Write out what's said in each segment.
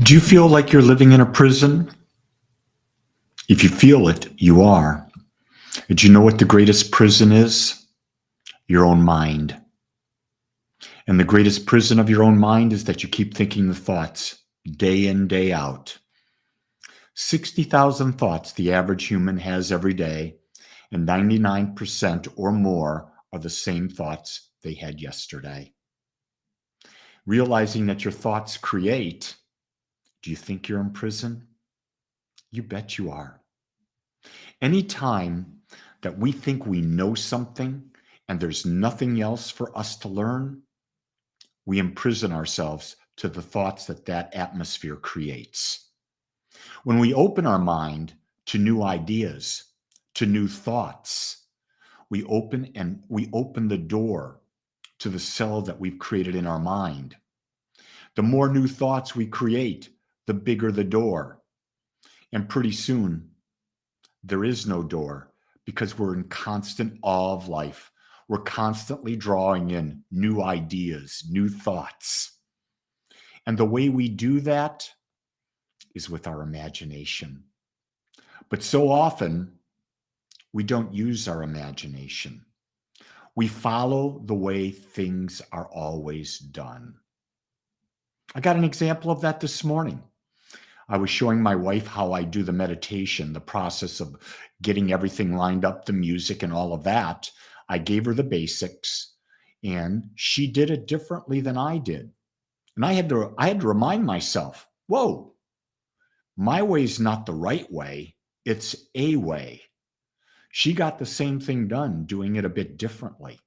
Do you feel like you're living in a prison? If you feel it, you are. Do you know what the greatest prison is? Your own mind. And the greatest prison of your own mind is that you keep thinking the thoughts day in, day out. 60,000 thoughts the average human has every day, and 99% or more are the same thoughts they had yesterday. Realizing that your thoughts create, do you think you're in prison? You bet you are. Anytime that we think we know something and there's nothing else for us to learn, we imprison ourselves to the thoughts that that atmosphere creates. When we open our mind to new ideas, to new thoughts, we open the door to the cell that we've created in our mind. The more new thoughts we create, the bigger the door. And pretty soon, there is no door because we're in constant awe of life. We're constantly drawing in new ideas, new thoughts. And the way we do that is with our imagination. But so often, we don't use our imagination. We follow the way things are always done. I got an example of that this morning. I was showing my wife how I do the meditation, the process of getting everything lined up, the music and all of that. I gave her the basics and she did it differently than I did. And I had to remind myself, whoa, my way's not the right way. It's a way. She got the same thing done, doing it a bit differently.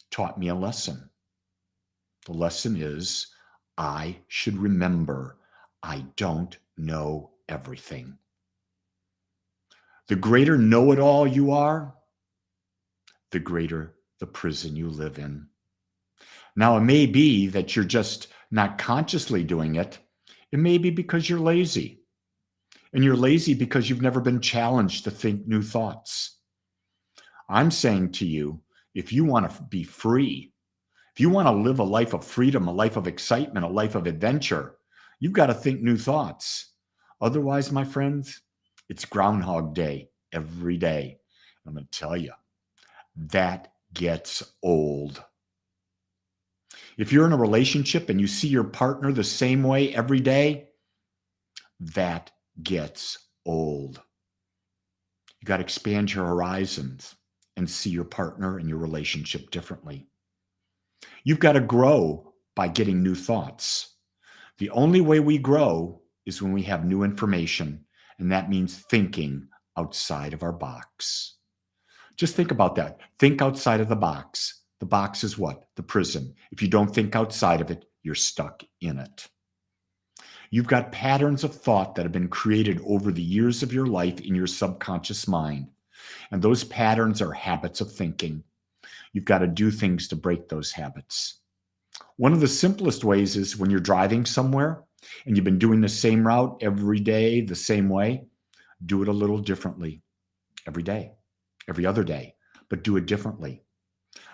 Taught me a lesson. The lesson is I should remember I don't know everything. The greater know-it-all you are, the greater the prison you live in. Now, it may be that you're just not consciously doing it. It may be because you're lazy. And you're lazy because you've never been challenged to think new thoughts. I'm saying to you, if you want to be free, if you want to live a life of freedom, a life of excitement, a life of adventure, you've got to think new thoughts. Otherwise, my friends, it's Groundhog Day every day. I'm going to tell you, that gets old. If you're in a relationship and you see your partner the same way every day, that gets old. You got to expand your horizons and see your partner and your relationship differently. You've got to grow by getting new thoughts. The only way we grow is when we have new information, and that means thinking outside of our box. Just think about that. Think outside of the box. The box is what? The prison. If you don't think outside of it, you're stuck in it. You've got patterns of thought that have been created over the years of your life in your subconscious mind. And those patterns are habits of thinking. You've got to do things to break those habits. One of the simplest ways is when you're driving somewhere and you've been doing the same route every day, the same way, do it a little differently every day, every other day, but do it differently.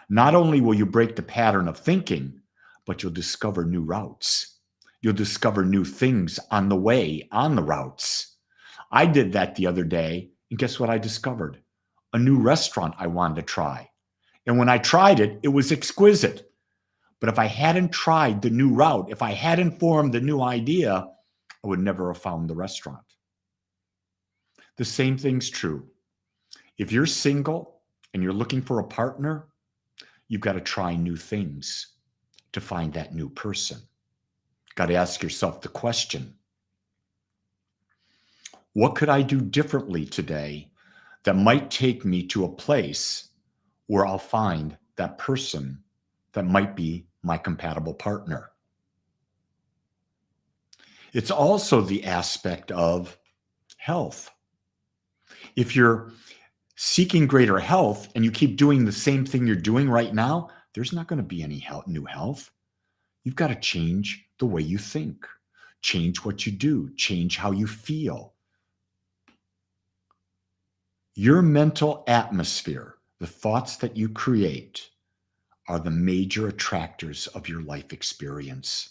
Not only will you break the pattern of thinking, but you'll discover new routes. You'll discover new things on the way, on the routes. I did that the other day, and guess what I discovered? A new restaurant I wanted to try. And when I tried it, it was exquisite. But if I hadn't tried the new route, if I hadn't formed the new idea, I would never have found the restaurant. The same thing's true. If you're single and you're looking for a partner, you've got to try new things to find that new person. You've got to ask yourself the question, what could I do differently today that might take me to a place where I'll find that person that might be my compatible partner? It's also the aspect of health. If you're seeking greater health and you keep doing the same thing you're doing right now, there's not going to be any new health. You've got to change the way you think, change what you do, change how you feel. Your mental atmosphere, the thoughts that you create, are the major attractors of your life experience.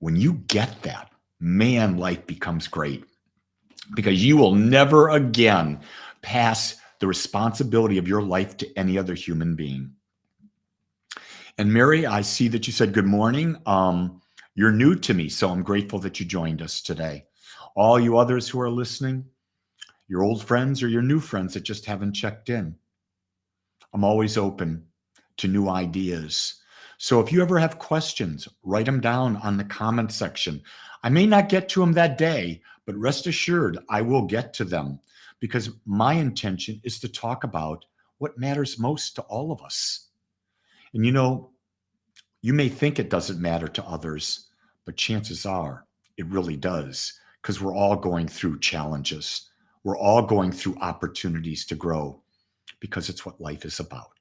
When you get that, man, life becomes great because you will never again pass the responsibility of your life to any other human being. And Mary, I see that you said good morning. You're new to me, so I'm grateful that you joined us today. All you others who are listening, your old friends or your new friends that just haven't checked in, I'm always open to new ideas. So if you ever have questions, write them down on the comment section. I may not get to them that day, but rest assured I will get to them because my intention is to talk about what matters most to all of us. And you may think it doesn't matter to others, but chances are it really does because we're all going through challenges. We're all going through opportunities to grow because it's what life is about.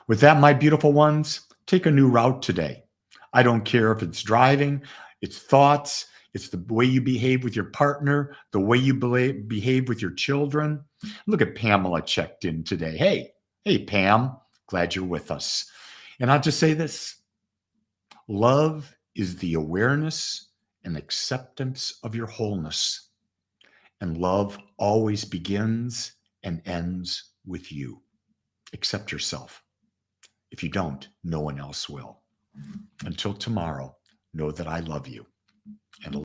With that, my beautiful ones, take a new route today. I don't care if it's driving, it's thoughts, it's the way you behave with your partner, the way you behave with your children. Look at Pamela checked in today. Hey, Pam, glad you're with us. And I'll just say this: love is the awareness and acceptance of your wholeness. And love always begins and ends with you. Accept yourself. If you don't, no one else will. Until tomorrow, know that I love you. And